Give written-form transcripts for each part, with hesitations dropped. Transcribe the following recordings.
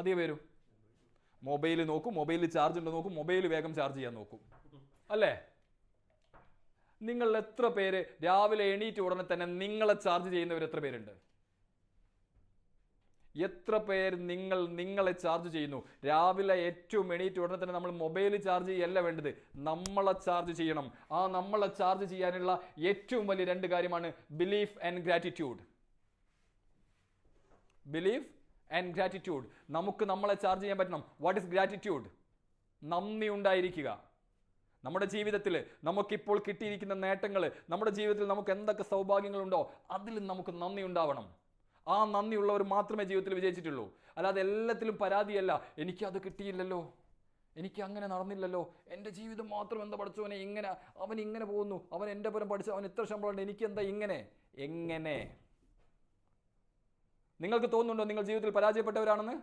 അധികം പേരും മൊബൈൽ നോക്കും, മൊബൈലിൽ ചാർജ് ഉണ്ടോ നോക്കും, മൊബൈൽ വേഗം ചാർജ് ചെയ്യാൻ നോക്കും അല്ലേ? നിങ്ങൾ എത്ര പേര് രാവിലെ എണീറ്റ് ഉടനെ തന്നെ നിങ്ങളെ ചാർജ് ചെയ്യുന്നവർ എത്ര പേരുണ്ട്? എത്ര പേര് നിങ്ങളെ ചാർജ് ചെയ്യുന്നു? രാവിലെ ഏറ്റവും എണീറ്റ് ഉടനെ തന്നെ നമ്മൾ മൊബൈൽ ചാർജ് ചെയ്യല്ല വേണ്ടത്, നമ്മളെ ചാർജ് ചെയ്യണം. ആ നമ്മളെ ചാർജ് ചെയ്യാനുള്ള ഏറ്റവും വലിയ 2 കാര്യമാണ് belief and gratitude. Belief and gratitude. നമുക്ക് നമ്മളെ ചാർജ് ചെയ്യാൻ പറ്റണം. What is gratitude? നന്ദി ഉണ്ടായിരിക്കുക. നമ്മുടെ ജീവിതത്തിൽ നമുക്കിപ്പോൾ കിട്ടിയിരിക്കുന്ന നേട്ടങ്ങൾ, നമ്മുടെ ജീവിതത്തിൽ നമുക്ക് എന്തൊക്കെ സൗഭാഗ്യങ്ങളുണ്ടോ അതിൽ നമുക്ക് നന്ദി ഉണ്ടാവണം. ആ നന്ദിയുള്ളവർ മാത്രമേ ജീവിതത്തിൽ വിജയിച്ചിട്ടുള്ളൂ. അല്ലാതെ എല്ലാത്തിലും പരാതിയല്ല, എനിക്കത് കിട്ടിയില്ലല്ലോ, എനിക്ക് അങ്ങനെ നടന്നില്ലല്ലോ, എൻ്റെ ജീവിതം മാത്രം എന്താ പഠിച്ചവനെ ഇങ്ങനെ, അവൻ ഇങ്ങനെ പോകുന്നു, അവൻ എൻ്റെ പുരം പഠിച്ചു, അവൻ ഇത്ര ശമ്പളമുണ്ട്, എനിക്ക് എന്താ ഇങ്ങനെ. എങ്ങനെ? നിങ്ങൾക്ക് തോന്നുന്നുണ്ടോ നിങ്ങൾ ജീവിതത്തിൽ പരാജയപ്പെട്ടവരാണെന്ന്?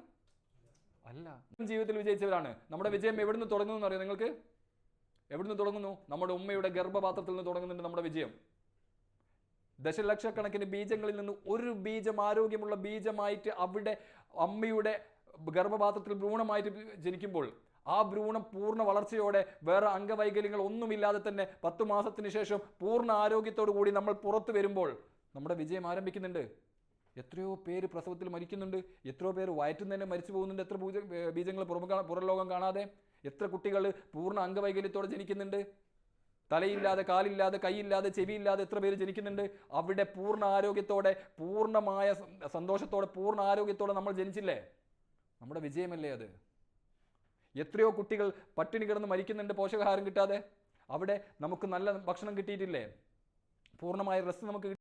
അല്ല, ജീവിതത്തിൽ വിജയിച്ചവരാണ്. നമ്മുടെ വിജയം എവിടുന്ന് തുടങ്ങുന്നു എന്നറിയാം നിങ്ങൾക്ക്? എവിടുന്ന് തുടങ്ങുന്നു? നമ്മുടെ ഉമ്മയുടെ ഗർഭപാത്രത്തിൽ നിന്ന് തുടങ്ങുന്നുണ്ട് നമ്മുടെ വിജയം. ദശലക്ഷക്കണക്കിന് ബീജങ്ങളിൽ നിന്ന് ഒരു ബീജം ആരോഗ്യമുള്ള ബീജമായിട്ട് അവിടെ അമ്മയുടെ ഗർഭപാത്രത്തിൽ ഭ്രൂണമായിട്ട് ജനിക്കുമ്പോൾ ആ ഭ്രൂണം പൂർണ്ണ വളർച്ചയോടെ വേറെ അംഗവൈകല്യങ്ങൾ ഒന്നുമില്ലാതെ തന്നെ 10 മാസത്തിന് ശേഷം പൂർണ്ണ ആരോഗ്യത്തോടു കൂടി നമ്മൾ പുറത്തു വരുമ്പോൾ നമ്മുടെ വിജയം ആരംഭിക്കുന്നുണ്ട്. എത്രയോ പേര് പ്രസവത്തിൽ മരിക്കുന്നുണ്ട്, എത്രയോ പേര് വയറ്റിൽ തന്നെ മരിച്ചു പോകുന്നുണ്ട്. എത്ര ബീജങ്ങൾ പുറം ലോകം കാണാതെ. എത്ര കുട്ടികൾ പൂർണ്ണ അംഗവൈകല്യത്തോടെ ജനിക്കുന്നുണ്ട്. തലയില്ലാതെ, കാലില്ലാതെ, കൈയില്ലാതെ, ചെവിയില്ലാതെ എത്ര പേര് ജനിക്കുന്നുണ്ട്. അവിടെ പൂർണ്ണ ആരോഗ്യത്തോടെ, പൂർണ്ണമായ സന്തോഷത്തോടെ, പൂർണ്ണ ആരോഗ്യത്തോടെ നമ്മൾ ജനിച്ചില്ലേ? നമ്മുടെ വിജയമല്ലേ അത്? എത്രയോ കുട്ടികൾ പട്ടിണി കിടന്ന് മരിക്കുന്നുണ്ട് പോഷകാഹാരം കിട്ടാതെ. അവിടെ നമുക്ക് നല്ല ഭക്ഷണം കിട്ടിയിട്ടില്ലേ? പൂർണ്ണമായ റെസ്റ്റ് നമുക്ക്